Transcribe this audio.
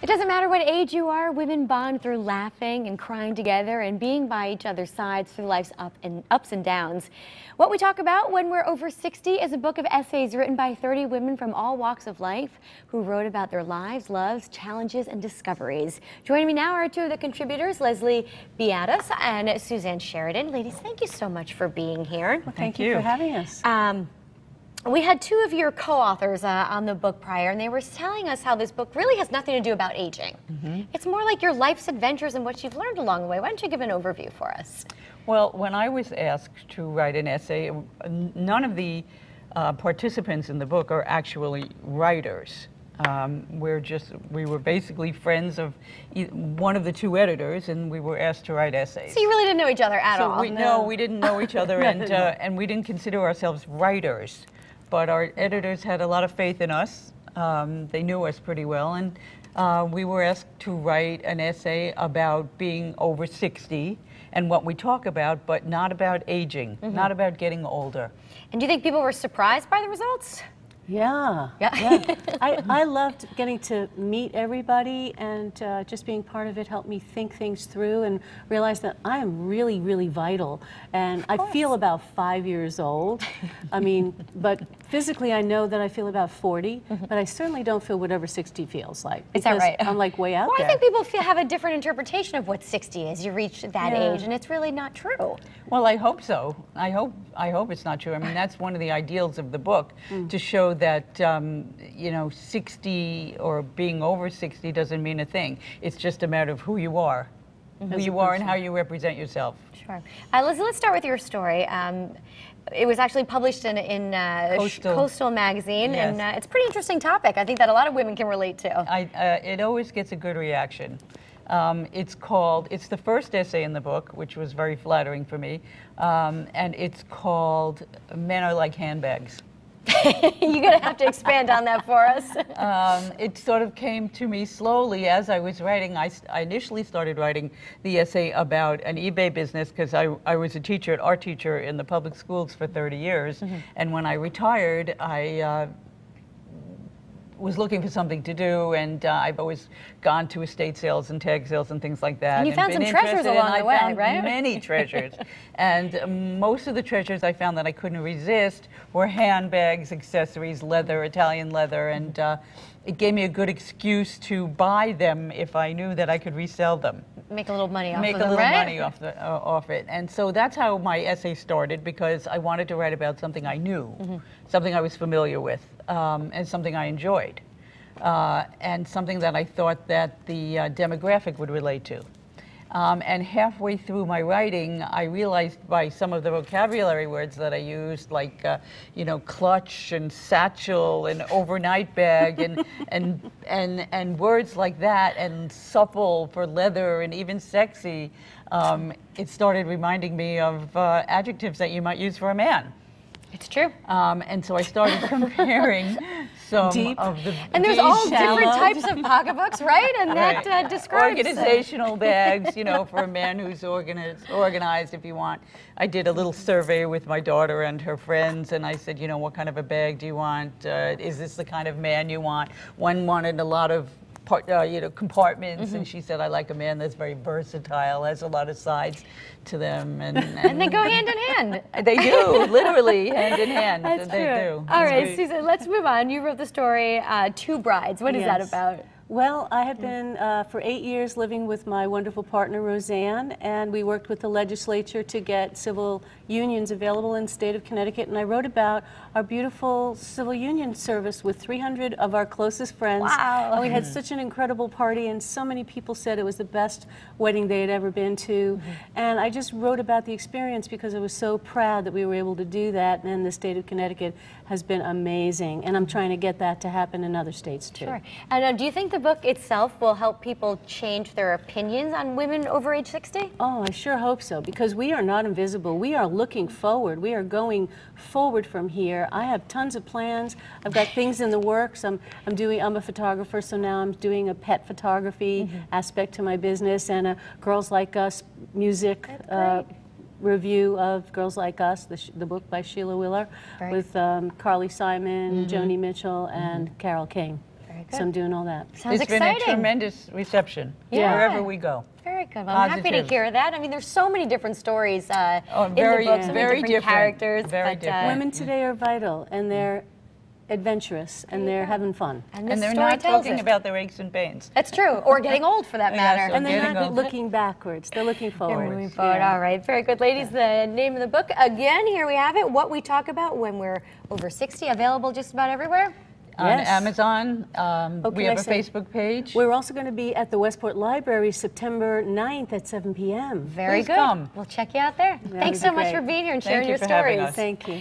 It doesn't matter what age you are, women bond through laughing and crying together and being by each other's sides through life's ups and downs. What we talk about when we're over 60 is a book of essays written by 30 women from all walks of life who wrote about their lives, loves, challenges, and discoveries. Joining me now are two of the contributors, Leslie Beatus and Suzanne Sheridan. Ladies, thank you so much for being here. Well, thank you for having us. We had two of your co-authors on the book prior, and they were telling us how this book really has nothing to do about aging. It's more like your life's adventures and what you've learned along the way. Why don't you give an overview for us? Well, when I was asked to write an essay, none of the participants in the book are actually writers. We were basically friends of one of the two editors, and we were asked to write essays. So you really didn't know each other at all? No, we didn't know each other, and we didn't consider ourselves writers. But our editors had a lot of faith in us. They knew us pretty well, and we were asked to write an essay about being over 60 and what we talk about, but not about aging, not about getting older. And do you think people were surprised by the results? Yeah. I loved getting to meet everybody, and just being part of it helped me think things through and realize that I am really, really vital. And I feel about 5 years old. I mean, but physically I know that I feel about 40, but I certainly don't feel whatever 60 feels like. Is that right? I'm like way out there. I think people have a different interpretation of what 60 is. You reach that age, and it's really not true. Well, I hope so. I hope it's not true. I mean, that's one of the ideals of the book, to show that, you know, 60 or being over 60 doesn't mean a thing. It's just a matter of who you are. Who you are and how you represent yourself. Sure. Let's start with your story. It was actually published in Coastal magazine, yes. And it's a pretty interesting topic. I think that a lot of women can relate to. It always gets a good reaction. It's the first essay in the book, which was very flattering for me, and it's called Men Are Like Handbags. You're going to have to expand on that for us. It sort of came to me slowly as I was writing. I initially started writing the essay about an eBay business because I was an art teacher in the public schools for 30 years. And when I retired, I was looking for something to do, and I've always gone to estate sales and tag sales and things like that. And you found some treasures along the way, right? Many treasures. And most of the treasures I found that I couldn't resist were handbags, accessories, leather, Italian leather, and it gave me a good excuse to buy them if I knew that I could resell them. Make a little money off Make of them, a little right? money off it. And so that's how my essay started, because I wanted to write about something I knew, something I was familiar with, and something I enjoyed, and something that I thought that the demographic would relate to. And halfway through my writing, I realized by some of the vocabulary words that I used, like, you know, clutch and satchel and overnight bag and words like that, and supple for leather and even sexy, it started reminding me of adjectives that you might use for a man. It's true. And so I started comparing some of the And there's all different types of pocketbooks, right? And that describes organizational bags, you know, for a man who's organized, if you want. I did a little survey with my daughter and her friends, and I said, you know, what kind of a bag do you want? Is this the kind of man you want? One wanted a lot of you know, compartments, and she said, I like a man that's very versatile, has a lot of sides to them. And they go hand in hand. They do, literally hand in hand. That's they true. do. All right, Susan, let's move on. You wrote the story, Two Brides. What is that about? Well, I had been for 8 years living with my wonderful partner, Roseanne, and we worked with the legislature to get civil unions available in the state of Connecticut, and I wrote about our beautiful civil union service with 300 of our closest friends. Wow. And we had such an incredible party, and so many people said it was the best wedding they had ever been to. And I just wrote about the experience because I was so proud that we were able to do that, and the state of Connecticut has been amazing, and I'm trying to get that to happen in other states too. Sure. And do you think the book itself will help people change their opinions on women over age 60? Oh, I sure hope so, because we are not invisible. We are looking forward. We are going forward from here. I have tons of plans. I've got things in the works. I'm a photographer, so now I'm doing a pet photography aspect to my business, and a Girls Like Us music review of Girls Like Us, the book by Sheila Wheeler, with Carly Simon, Joni Mitchell, and Carole King. So I'm doing all that. Sounds It's been exciting. a tremendous reception Yeah. wherever we go. Very good. Well, I'm happy to Positive. hear that. I mean, there's so many different stories in very- the book, so many very different different. characters. Very but, different. Women today are vital, and they're adventurous, and they're having fun. And, this And they're story not tells talking it. about their aches and pains. That's true, or getting old for that Yeah, matter. so And they're getting not old. looking backwards. They're looking forward. Moving forward. Yeah. All right, very good. Ladies, the name of the book, again, here we have it, What We Talk About When We're Over 60, available just about everywhere. On Yes. Amazon, we can have I a say- Facebook page. We're also going to be at the Westport Library September 9th at 7 p.m. Very Please good. come. We'll check you out there. Thanks would so be much great. for being here and Thank sharing you your for having stories. us. Thank you.